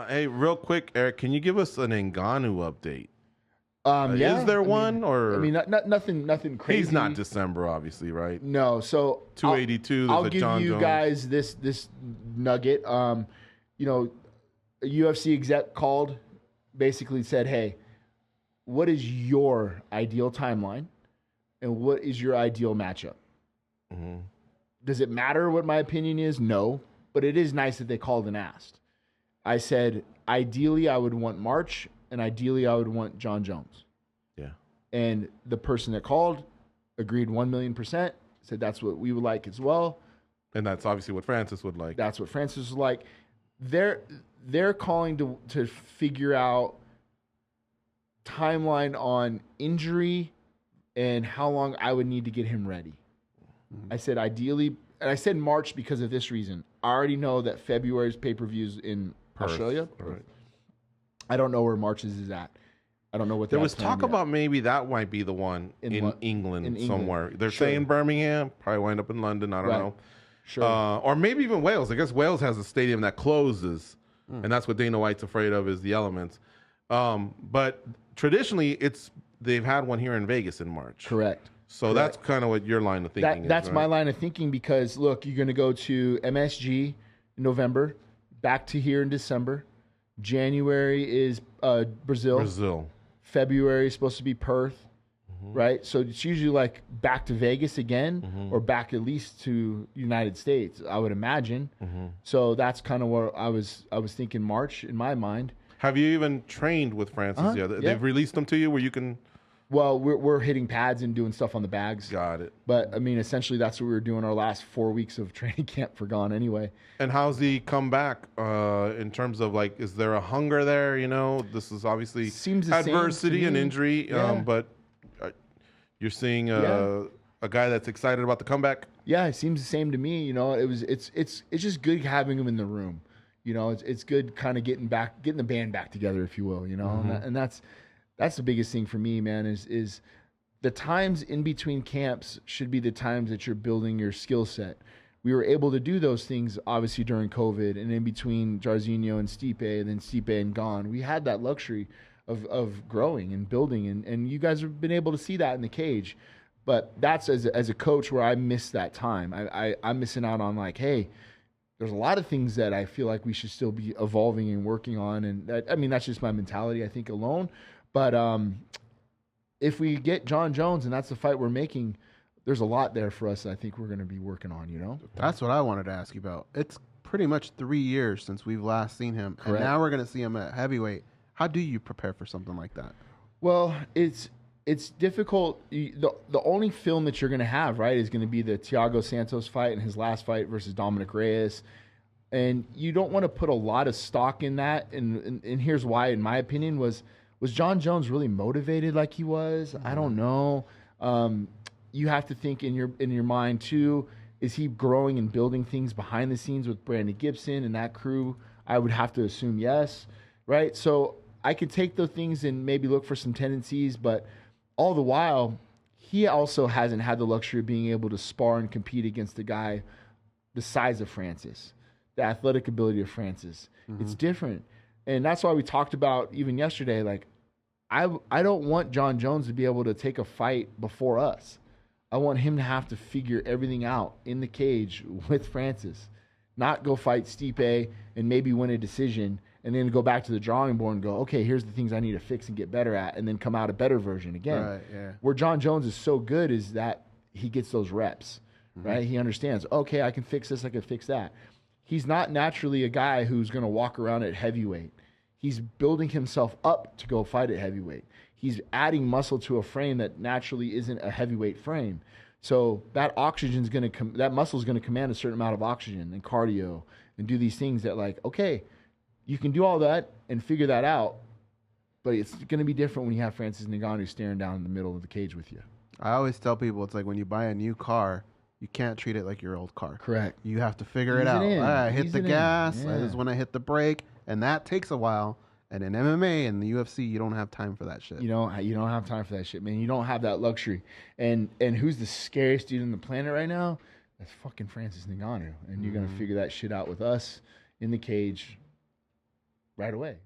Hey, real quick, Eric, can you give us an Ngannou update? Yeah. Is there one or? I mean, nothing crazy. He's not December, obviously, right? No. So 282. I'll give you Jones. guys this nugget. A UFC exec called, basically said, "Hey, what is your ideal timeline, and what is your ideal matchup?" Mm-hmm. Does it matter what my opinion is? No, but it is nice that they called and asked. I said, ideally, I would want March, and ideally, I would want Jon Jones. Yeah. And the person that called agreed 1,000,000%, said that's what we would like as well. And that's obviously what Francis would like. That's what Francis was like. They're calling to figure out timeline on injury and how long I would need to get him ready. I said ideally, and I said March because of this reason. I already know that February's pay-per-views in Perth, Australia. right. I don't know where March's is at. I don't know what there was talk about maybe that might be the one in England somewhere. They're saying Birmingham, probably wind up in London. I don't know. Sure. Or maybe even Wales. I guess Wales has a stadium that closes, and that's what Dana White's afraid of is the elements. But traditionally, they've had one here in Vegas in March. Correct. So that's kind of what your line of thinking is. That's right? my line of thinking because, look, you're going to go to MSG in November, back to here in December. January is Brazil. February is supposed to be Perth, right? So it's usually like back to Vegas again or back at least to United States, I would imagine. So that's kind of what I was thinking March in my mind. Have you even trained with Francis yet? Yeah. They've released them to you where you can... Well, we're hitting pads and doing stuff on the bags. Got it. But, I mean, essentially that's what we were doing our last 4 weeks of training camp for Gone anyway. And how's he come back in terms of, like, is there a hunger there? You know, this is obviously adversity and injury, but you're seeing a guy that's excited about the comeback? Yeah, it seems the same to me. You know, it's just good having him in the room. You know, it's good kind of getting the band back together, if you will, you know, and that's the biggest thing for me, man, is the times in between camps should be the times that you're building your skill set. We were able to do those things, obviously, during COVID and in between Jairzinho and Stipe and then Stipe and Gone. We had that luxury of growing and building, and you guys have been able to see that in the cage. But that's as a coach where I miss that time. I'm missing out on, like, hey, there's a lot of things that I feel like we should still be evolving and working on. And that's just my mentality, I think, alone. But if we get Jon Jones and that's the fight we're making, there's a lot there for us I think we're going to be working on, you know? That's what I wanted to ask you about. It's pretty much 3 years since we've last seen him. Correct. And now we're going to see him at heavyweight. How do you prepare for something like that? Well, it's difficult. The only film that you're going to have, right, is going to be the Thiago Santos fight and his last fight versus Dominic Reyes. And you don't want to put a lot of stock in that. And here's why, in my opinion, was Jon Jones really motivated like he was? I don't know. You have to think in your mind too, is he growing and building things behind the scenes with Brandon Gibson and that crew? I would have to assume yes, right? So I could take those things and maybe look for some tendencies, but all the while, he also hasn't had the luxury of being able to spar and compete against a guy the size of Francis, the athletic ability of Francis. It's different. And that's why we talked about even yesterday, like, I don't want Jon Jones to be able to take a fight before us. I want him to have to figure everything out in the cage with Francis, not go fight Stipe and maybe win a decision and then go back to the drawing board and go, okay, here's the things I need to fix and get better at, and then come out a better version again. Right, yeah. Where Jon Jones is so good is that he gets those reps, right? He understands, okay, I can fix this, I can fix that. He's not naturally a guy who's going to walk around at heavyweight. He's building himself up to go fight at heavyweight. He's adding muscle to a frame that naturally isn't a heavyweight frame. So that oxygen's going to that muscle's going to command a certain amount of oxygen and cardio and do these things that, like, okay, you can do all that and figure that out, but it's going to be different when you have Francis Ngannou staring down in the middle of the cage with you. I always tell people it's like when you buy a new car, you can't treat it like your old car. Correct. You have to figure it out. I hit the gas. Yeah. This is when I hit the brake, and that takes a while. And in MMA and the UFC, you don't have time for that shit. You don't have time for that shit, man. You don't have that luxury. And who's the scariest dude on the planet right now? That's fucking Francis Ngannou. And you're gonna figure that shit out with us in the cage right away.